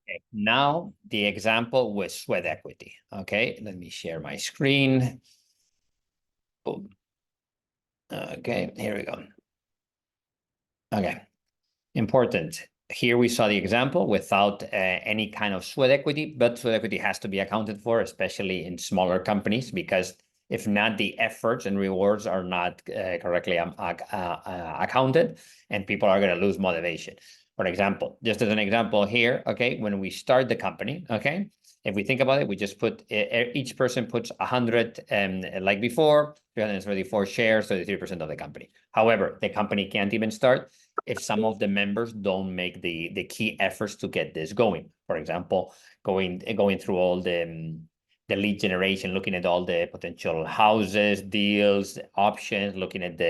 Okay, now the example with sweat equity. Okay, let me share my screen. Boom. Okay, here we go. Okay, important. Here we saw the example without any kind of sweat equity, but sweat equity has to be accounted for, especially in smaller companies, because if not, the efforts and rewards are not correctly accounted, and people are going to lose motivation. For example, just as an example here, okay, when we start the company, okay, if we think about it, we just put each person puts 100, like before, 334 shares, 33% of the company. However, the company can't even start if some of the members don't make the key efforts to get this going. For example, going through all the lead generation, looking at all the potential houses, deals, options, looking at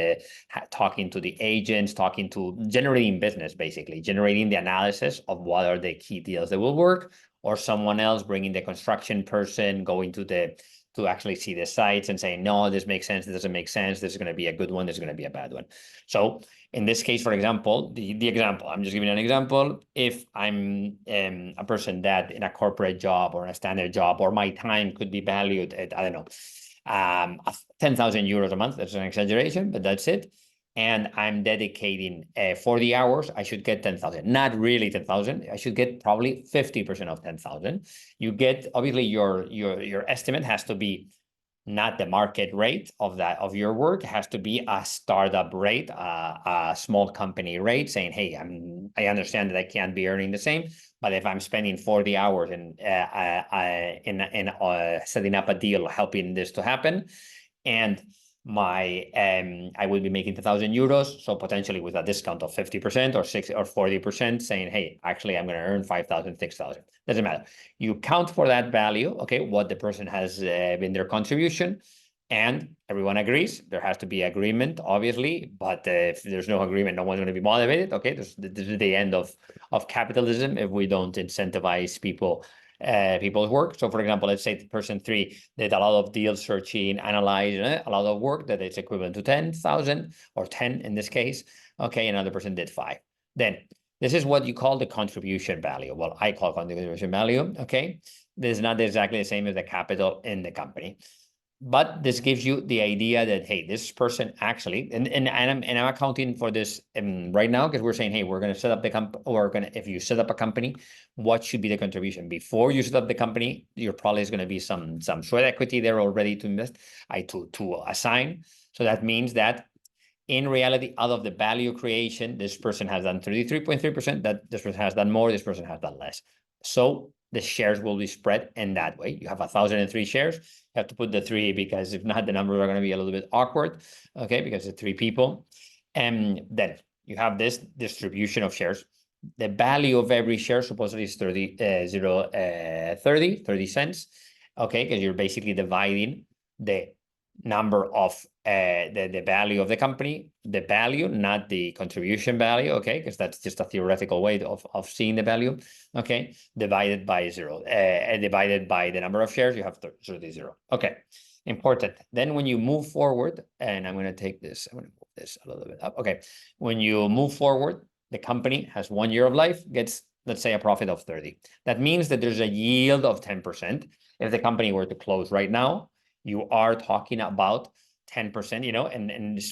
talking to the agents, talking to generating business, basically generating the analysis of what are the key deals that will work, or someone else bringing the construction person, going to actually see the sites and saying, no, this makes sense, this doesn't make sense, this is going to be a good one, this is going to be a bad one. So in this case, for example, the example, I'm just giving an example. If I'm a person that in a corporate job or a standard job, or my time could be valued at, I don't know, 10,000 euros a month, that's an exaggeration, but that's it. And I'm dedicating 40 hours, I should get 10,000. Not really 10,000. I should get probably 50% of 10,000. You get, obviously, your estimate has to be not the market rate of your work. It has to be a startup rate, a small company rate, saying, hey, I understand that I can't be earning the same, but if I'm spending 40 hours in setting up a deal, helping this to happen, and I will be making 1,000 euros, so potentially with a discount of 50% or 60 or 40%, saying, hey, actually I'm going to earn 5,000, 6,000. Doesn't matter. You count for that value, okay, what the person has been their contribution, and everyone agrees. There has to be agreement, obviously, but if there's no agreement, no one's going to be motivated. Okay, this is the end of capitalism if we don't incentivize people's work. So for example, let's say person 3 did a lot of deal searching, analyze, a lot of work that is equivalent to 10,000 or 10 in this case. Okay, another person did 5. Then this is what you call the contribution value. Well, I call contribution value. Okay, this is not exactly the same as the capital in the company, but this gives you the idea that, hey, this person actually, and I'm accounting for this right now, because we're saying, hey, we're going to set up the company, or if you set up a company, what should be the contribution before you set up the company? Your probably is going to be some sweat equity there already to invest, to assign. So that means that in reality, out of the value creation, this person has done 33.3%, that this person has done more, this person has done less. So the shares will be spread in that way. You have 1,003 shares. You have to put the 3, because if not, the numbers are going to be a little bit awkward, okay, because it's 3 people. And then you have this distribution of shares. The value of every share supposedly is 30 cents, okay, because you're basically dividing the number of the value of the company, the value, not the contribution value, okay, because that's just a theoretical way of seeing the value, okay, divided by 0, and divided by the number of shares, you have 30. Okay, important. Then when you move forward, and I'm going to take this, I'm going to move this a little bit up. Okay, when you move forward, the company has 1 year of life, gets, let's say, a profit of 30. That means that there's a yield of 10%. If the company were to close right now, you are talking about 10%, and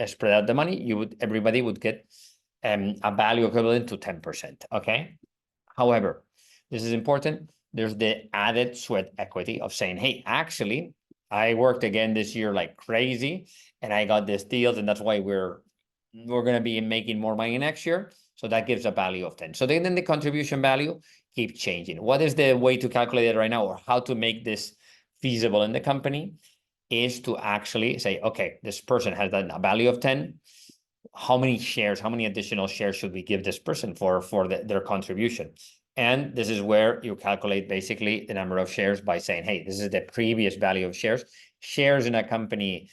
spread out the money, everybody would get a value equivalent to 10%. Okay. However, this is important. There's the added sweat equity of saying, hey, actually, I worked again this year like crazy, and I got these deals, and that's why we're going to be making more money next year. So that gives a value of 10. So then the contribution value keeps changing. What is the way to calculate it right now, or how to make this feasible in the company, is to actually say, okay, this person has a value of 10. How many additional shares should we give this person for their contribution? And this is where you calculate basically the number of shares by saying, hey, this is the previous value of shares. Shares in a company,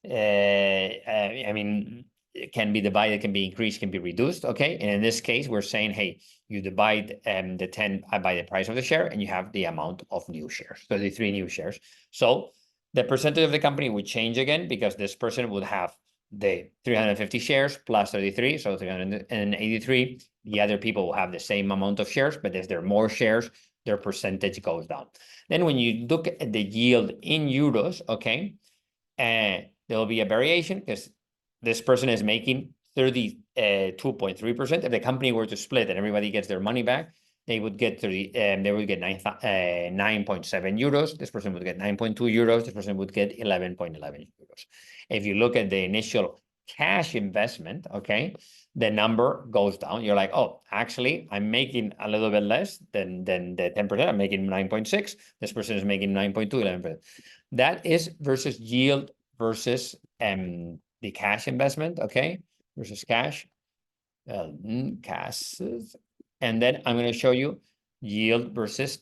I mean, it can be divided, can be increased, can be reduced, okay? And in this case, we're saying, hey, you divide the 10 by the price of the share, and you have the amount of new shares, 33 new shares. So the percentage of the company would change again, because this person would have the 350 shares plus 33, so 383. The other people will have the same amount of shares, but if there are more shares, their percentage goes down. Then when you look at the yield in euros, okay, there will be a variation because this person is making 32.3%. If the company were to split and everybody gets their money back, they would get 9.7 euros. This person would get 9.2 euros. This person would get 11.11 euros. If you look at the initial cash investment, okay, the number goes down. You're like, oh, actually, I'm making a little bit less than the 10%. I'm making 9.6. This person is making 9.2, 11%. That is versus yield versus the cash investment, okay, versus cash. Cash. And then I'm going to show you yield versus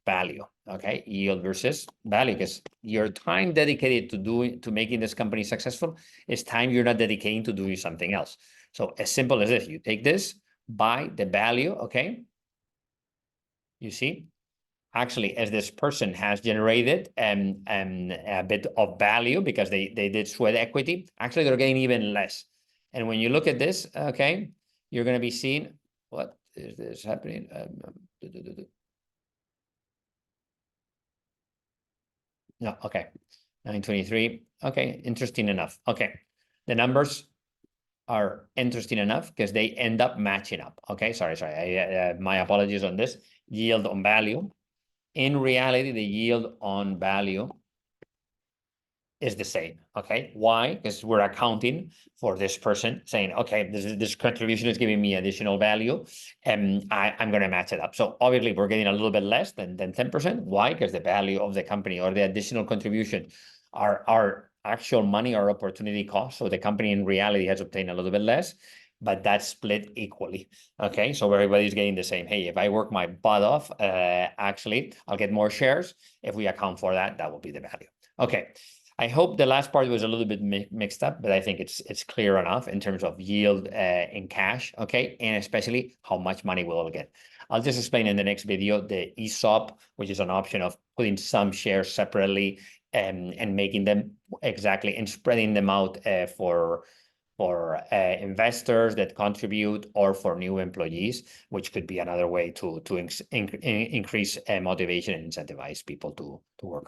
value, okay? Yield versus value, because your time dedicated to making this company successful is time you're not dedicating to doing something else. So as simple as this, you take this by the value, okay? You see, actually, as this person has generated a bit of value because they did sweat equity, actually they're getting even less. And when you look at this, okay, you're going to be seeing, what is this happening? No, okay, 923. Okay, interesting enough. Okay, the numbers are interesting enough because they end up matching up. Okay, sorry. My apologies on this. Yield on value. In reality, the yield on value is the same. Okay, why? Because we're accounting for this person saying, okay, this contribution is giving me additional value, and I'm going to match it up. So obviously, we're getting a little bit less than 10%. Why? Because the value of the company or the additional contribution are actual money or opportunity cost. So the company in reality has obtained a little bit less, but that's split equally. Okay, so everybody's getting the same. Hey, if I work my butt off, actually, I'll get more shares. If we account for that, that will be the value. Okay. I hope the last part was a little bit mixed up, but I think it's clear enough in terms of yield in cash, okay, and especially how much money we'll get. I'll just explain in the next video the ESOP, which is an option of putting some shares separately and making them exactly and spreading them out for investors that contribute or for new employees, which could be another way to increase motivation and incentivize people to work.